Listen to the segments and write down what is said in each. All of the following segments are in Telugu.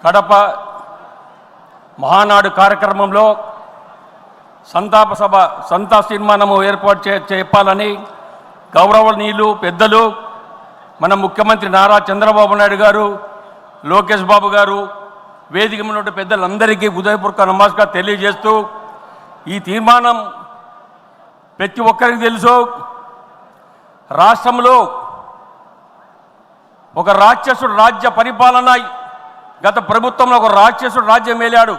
కడప మహానాడు కార్యక్రమంలో సంతాప సభ తీర్మానము ఏర్పాటు చెప్పాలని గౌరవనీయులు పెద్దలు మన ముఖ్యమంత్రి నారా చంద్రబాబు నాయుడు గారు, లోకేష్ బాబు గారు, వేదిక మీద పెద్దలందరికీ హృదయపూర్వక నమస్కారం తెలియజేస్తూ, ఈ తీర్మానం ప్రతి ఒక్కరికి తెలుసు, రాష్ట్రంలో ఒక రాక్షసుడు రాజ్య పరిపాలన, గత ప్రభుత్వంలో ఒక రాక్షసుడు రాజ్యం మేలాడు.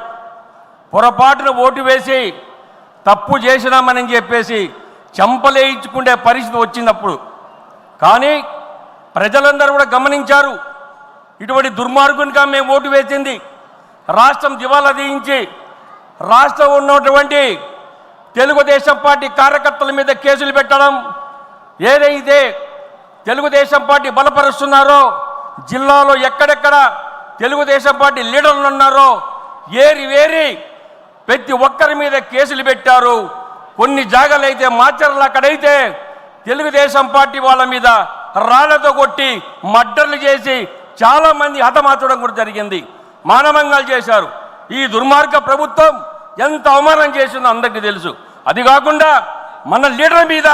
పొరపాటున ఓటు వేసి తప్పు చేసినామని చెప్పేసి చంపలేయించుకునే పరిస్థితి వచ్చినప్పుడు, కానీ ప్రజలందరూ కూడా గమనించారు, ఇటువంటి దుర్మార్గునిగా మేము ఓటు వేసింది. రాష్ట్రం దివాలా తీయించి రాష్ట్రం ఉన్నటువంటి తెలుగుదేశం పార్టీ కార్యకర్తల మీద కేసులు పెట్టడం, ఏదైతే తెలుగుదేశం పార్టీ బలపరుస్తున్నారో, జిల్లాలో ఎక్కడెక్కడ తెలుగుదేశం పార్టీ లీడర్లు ఉన్నారో వేరి ప్రతి ఒక్కరి మీద కేసులు పెట్టారు. కొన్ని జాగాలు అయితే మాచర్లు, అక్కడైతే తెలుగుదేశం పార్టీ వాళ్ళ మీద రాళ్లతో కొట్టి మర్డర్లు చేసి చాలామంది హతమార్చడం కూడా జరిగింది. మానభంగాలు చేశారు. ఈ దుర్మార్గ ప్రభుత్వం ఎంత అవమానం చేసిందో అందరికీ తెలుసు. అది కాకుండా మన లీడర్ మీద,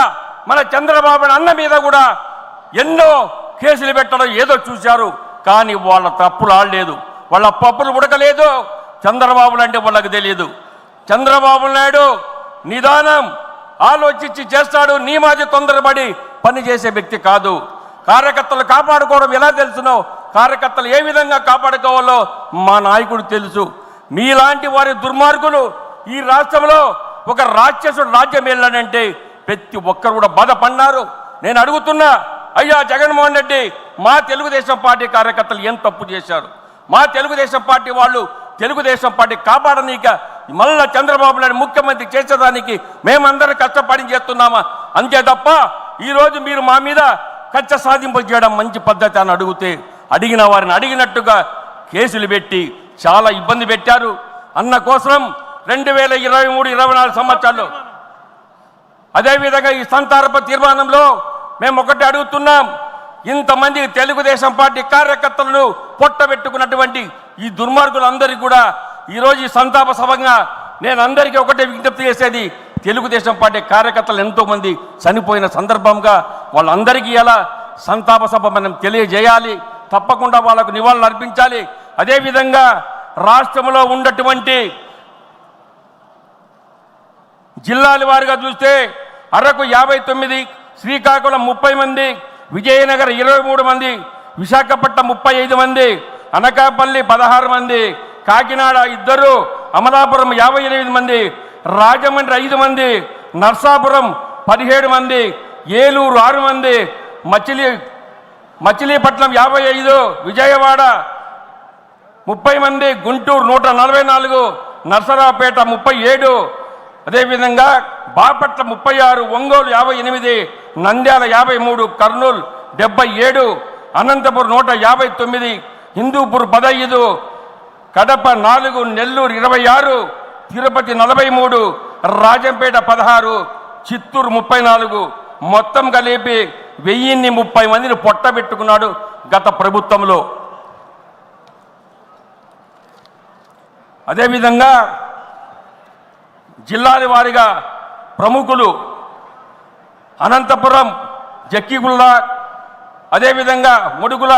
మన చంద్రబాబు అన్న మీద కూడా ఎన్నో కేసులు పెట్టడం ఏదో చూశారు. కానీ వాళ్ళ తప్పులు ఆడలేదు, వాళ్ళ పప్పులు ఉడకలేదు. చంద్రబాబు అంటే వాళ్ళకి తెలియదు. చంద్రబాబు నాయుడు నిదానం ఆలోచించి చేస్తాడు. నీ మాది తొందరపడి పనిచేసే వ్యక్తి కాదు. కార్యకర్తలు కాపాడుకోవడం ఎలా తెలుసునో, కార్యకర్తలు ఏ విధంగా కాపాడుకోవాలో మా నాయకుడు తెలుసు. మీలాంటి వారి దుర్మార్గులు ఈ రాష్ట్రంలో ఒక రాక్షసుడు రాజ్యం వెళ్ళాడంటే ప్రతి ఒక్కరు కూడా బాధపడినారు. నేను అడుగుతున్నా, అయ్యా జగన్మోహన్ రెడ్డి, మా తెలుగుదేశం పార్టీ కార్యకర్తలు ఏం తప్పు చేశారు? మా తెలుగుదేశం పార్టీ వాళ్ళు తెలుగుదేశం పార్టీ కాపాడనీక మళ్ళా చంద్రబాబు నాయుడు ముఖ్యమంత్రి చేసేదానికి మేమందరం కష్టపడి చేస్తున్నామా? అంతే తప్ప ఈరోజు మీరు మా మీద కక్ష సాధింపు చేయడం మంచి పద్ధతి అని అడిగితే, అడిగిన వారిని అడిగినట్టుగా కేసులు పెట్టి చాలా ఇబ్బంది పెట్టారు. అన్న కోసం 2023-24 సంవత్సరాల్లో అదేవిధంగా ఈ సంతాప తీర్మానంలో మేము ఒకటి అడుగుతున్నాం, ఇంతమంది తెలుగుదేశం పార్టీ కార్యకర్తలను పొట్టబెట్టుకున్నటువంటి ఈ దుర్మార్గులందరికీ కూడా ఈరోజు ఈ సంతాప సభగా నేను అందరికీ ఒకటే విజ్ఞప్తి చేసేది, తెలుగుదేశం పార్టీ కార్యకర్తలు ఎంతోమంది చనిపోయిన సందర్భంగా వాళ్ళందరికీ ఎలా సంతాప సభ మనం తెలియజేయాలి, తప్పకుండా వాళ్ళకు నివాళులు అర్పించాలి. అదేవిధంగా రాష్ట్రంలో ఉన్నటువంటి జిల్లాల వారిగా చూస్తే అరకు 59, శ్రీకాకుళం 30 మంది, విజయనగరం 23 మంది, విశాఖపట్నం 35 మంది, అనకాపల్లి 16 మంది, కాకినాడ 2, అమలాపురం 58 మంది, రాజమండ్రి 5 మంది, నర్సాపురం 17 మంది, ఏలూరు 6 మంది, మచిలీపట్నం 55, విజయవాడ 30 మంది, గుంటూరు 144, నర్సరావుపేట 37, అదేవిధంగా బాపట్ల 36, ఒంగోలు 58, నంద్యాల 53, కర్నూలు 77, అనంతపురం 159, హిందూపూర్ 15, కడప 4, నెల్లూరు 26, తిరుపతి 43, రాజంపేట 16, చిత్తూరు 34, మొత్తం కలిపి 1030 మందిని పొట్టబెట్టుకున్నాడు గత ప్రభుత్వంలో. అదేవిధంగా జిల్లాల వారిగా ప్రముఖులు అనంతపురం జక్కిగుళ్ళ, అదేవిధంగా ముడుగుల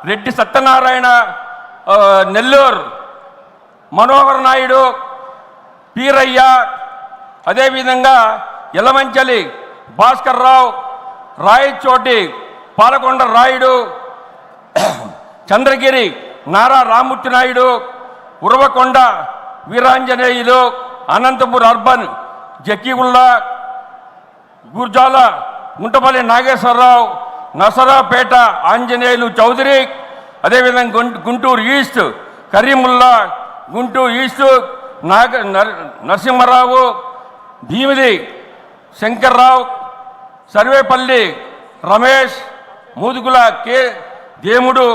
రెడ్డి సత్యనారాయణ, నెల్లూరు మనోహర్ నాయుడు, పీరయ్య, అదేవిధంగా యలమంచలి భాస్కర్ రావు, రాయచోటి పాలకొండ రాయుడు, చంద్రగిరి నారా రామూర్తి నాయుడు, ఉరవకొండ వీరాంజనేయులు, అనంతపూర్ అర్బన్ జక్కిగుళ్ళ, గుర్జాల గుంటపల్లి నాగేశ్వరరావు, నసరాపేట ఆంజనేయులు చౌదరి, అదేవిధంగా గుంటూరు ఈస్ట్ కరీముల్లా, గుంటూరు ఈస్ట్ నరసింహారావు, భీమిది శంకర్రావు, సర్వేపల్లి రమేష్, మూదుగుల కె దేముడు,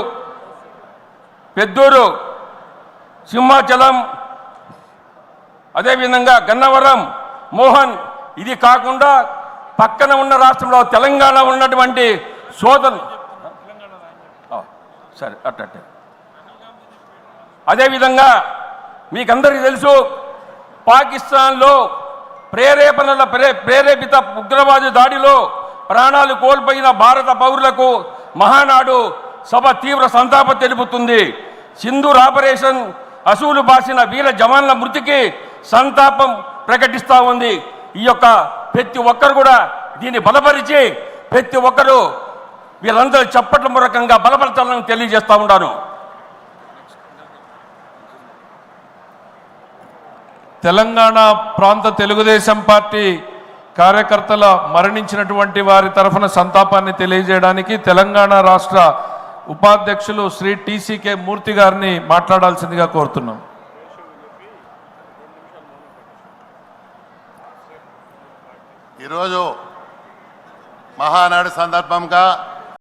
పెద్దూరు సింహాచలం, అదేవిధంగా గన్నవరం మోహన్. ఇది కాకుండా పక్కన ఉన్న రాష్ట్రంలో తెలంగాణ ఉన్నటువంటి సోదరు, సరే అట్టే అదేవిధంగా మీకందరికీ తెలుసు, పాకిస్తాన్లో ప్రేరేపిత ఉగ్రవాద దాడిలో ప్రాణాలు కోల్పోయిన భారత పౌరులకు మహానాడు సభ తీవ్ర సంతాపం తెలుపుతుంది. సింధూర్ ఆపరేషన్ అసూలు బాసిన వీర జవాన్ల మృతికి సంతాపం ప్రకటిస్తూ ఉంది. ఈ యొక్క ప్రతి ఒక్కరు కూడా దీన్ని బలపరిచి ప్రతి ఒక్కరు వీళ్ళందరూ చప్పట్ల మూలకంగా బలపరచాలని తెలియజేస్తూ ఉన్నాను. తెలంగాణ ప్రాంత తెలుగుదేశం పార్టీ కార్యకర్తల మరణించినటువంటి వారి తరఫున సంతాపాన్ని తెలియజేయడానికి తెలంగాణ రాష్ట్ర ఉపాధ్యక్షులు శ్రీ టీసీకే మూర్తి గారిని మాట్లాడాల్సిందిగా కోరుతున్నాం. ఈరోజు మహానాడు సందర్భంగా